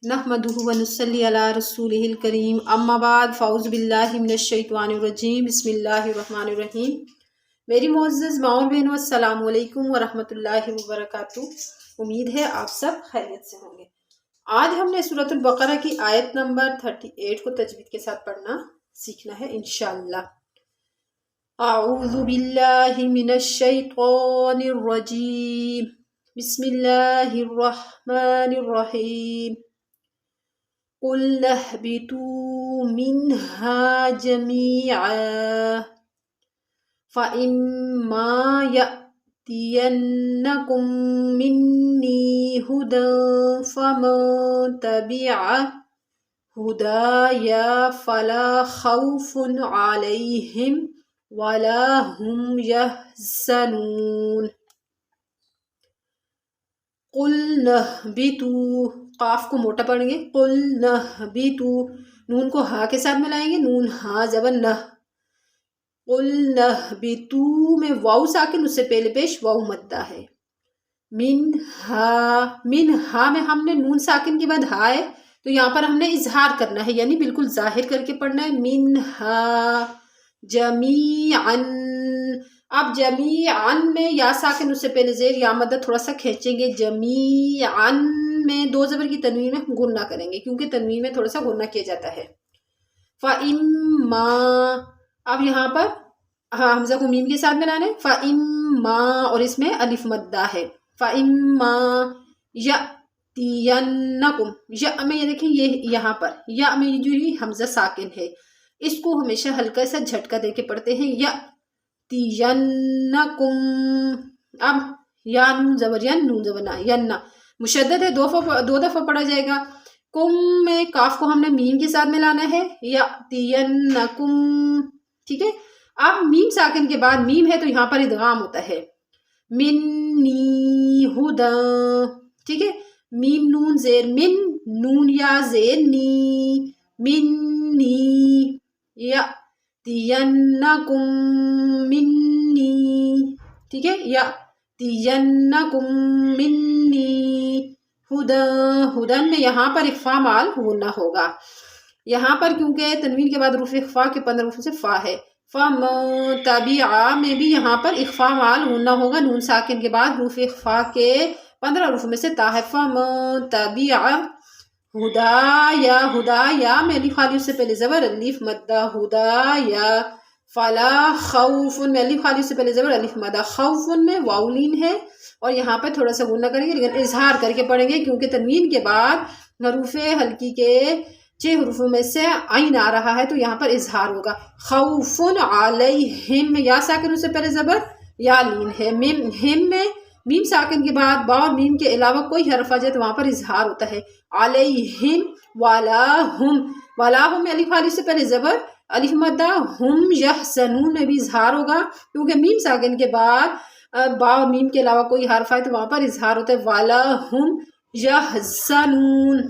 नहमदुहु व नुसल्ली अला रसूलिहिल करीम अम्मा बाद फ़ाउज़ु बिल्लाहि मिनश शैतानिर रजीम बिस्मिल्लाहिर रहमानिर रहीम। मेरी मोअज़्ज़ज़ माँ और बहनों, अस्सलामु अलैकुम व रहमतुल्लाहि व बरकातुहू। उम्मीद है आप सब खैरियत से होंगे। आज हमने सूरतुल बकरा की आयत नंबर 38 को तजवीद के साथ पढ़ना सीखना है इंशाअल्लाह। अऊज़ु बिल्लाहि मिनश शैतानिर रजीम बिस्मिल्लाहिर रहमानिर रहीम। क़ुल इहबितू मिन्हा जमीआ फ़इम्मा यअतियन्नकुम मिन्नी हुदन फ़मन तबिअ हुदाया फ़ला ख़ौफ़ुन अलैहिम वला हुम यहज़नून। कुल नहबितू, काफ को मोटा पढ़ेंगे। कुल नहबितू, नून को हा के साथ मिलाएंगे, नून हा जबर नह। कुल नहबितू में वाउ साकिन, उससे पहले पेश वाउ मद्दा है। मिन हा में हमने नून साकिन के बाद हा है, तो यहाँ पर हमने इजहार करना है, यानी बिल्कुल जाहिर करके पढ़ना है। मिन हा जमीअन। अब जमीअन में या साकिन, उससे पहले जेर या मद्दा थोड़ा सा खींचेंगे। जमीअन में दो जबर की तनवीन में गुन्ना करेंगे, क्योंकि तनवीन में थोड़ा सा गुन्ना किया जाता है। फ़इम्मा, अब यहाँ पर हाँ हमजा को मीम के साथ मिलाना है। फ़इम्मा और इसमें अलिफ मद्दा है। फ़इम्मा यअतियन्नकुम, या में ये देखें, ये यहाँ पर या में जो ही हमजा साकिन है, इसको हमेशा हल्का सा झटका देके पढ़ते हैं। यअतियन्नकुम। अब या नून जबर यन, नून जबर ना, यन्ना मुशद्दद है, दो दफा पढ़ा जाएगा। कुम में काफ को हमने मीम के साथ मिलाना है। यअतियन्नकुम, ठीक है। अब मीम साकिन के बाद मीम है, तो यहाँ पर इदगाम होता है। मिन्नी हुदा, ठीक है। मीम नून जेर मिन, नून या जेर नी, मिन्नी यअतियन्नकुम मिन्नी, ठीक है। यअतियन्नकुम मिन्नी हुदा, हुदन में यहाँ पर इख्फा माल गुन्ना होगा। यहाँ पर क्योंकि तनवीन के बाद रूफ इख्फा के 15 रूफ से फा है। फ़मन तबिअ में भी यहाँ पर इख्फा माल गुन्ना होगा। नून साकिन के बाद रूफ इख्फा के 15 रूफ में से ता है। फ़मन तबिअ हुदाया, हुदाया में अलिफ खाली, उससे पहले जबर अलिफ मद्दा। हुदाया फला खौफुन में अलिफ खाली, उससे पहले जबर अलिफ मद्दा। खौफुन में वाउलीन है, और यहाँ पे थोड़ा सा गुन्ना करेंगे, लेकिन इजहार करके पढ़ेंगे, क्योंकि तनवीन के बाद हरूफे हल्की के 6 हरूफों में से आइन आ रहा है, तो यहाँ पर इजहार होगा। खौफुन अलैहिम, या साकिन उससे पहले जबर या लीन है। मिम हिम में मीम साकिन के बाद बा और मीम के अलावा कोई हरफ आ जाए, तो वहाँ पर इजहार होता है। अलैहिम वलाहुम, वलाहुम में अलिफ खाली से पहले जबर अलिफ मद्दा। हुम यहज़नून में भी इजहार होगा, क्योंकि मीम साकिन के बाद बा और मीम के अलावा कोई हरफ आए, तो वहाँ पर इजहार होता है। वलाहुम यहज़नून,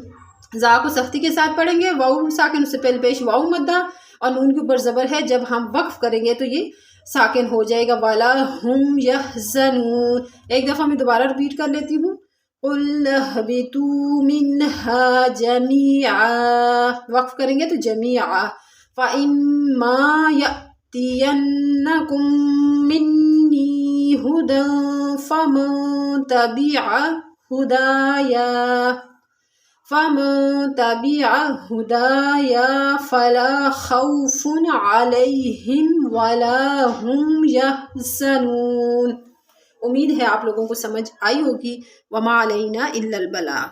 जा को सख्ती के साथ पढ़ेंगे। वाउ साकिन उससे पहले पेश वाउ मद्दा, और नून के ऊपर जबर है, जब हम वक्फ करेंगे तो ये साकिन हो जाएगा। वलाहुम यहज़नून। एक दफ़ा मैं दोबारा रिपीट कर लेती हूँ। क़ुल इहबितू मिन्हा जमीआ, वक्फ करेंगे तो जमीआ। फ़इम्मा यअतियन्नकुम मिन्नी हुदन फ़मन तबिअ हुदाया फ़मन तबिअ हुदाया फ़ला खौफुन अलैहिम वला हुम यहज़नून। उम्मीद है आप लोगों को समझ आई होगी। वमा अलैना इल्लल बलाग।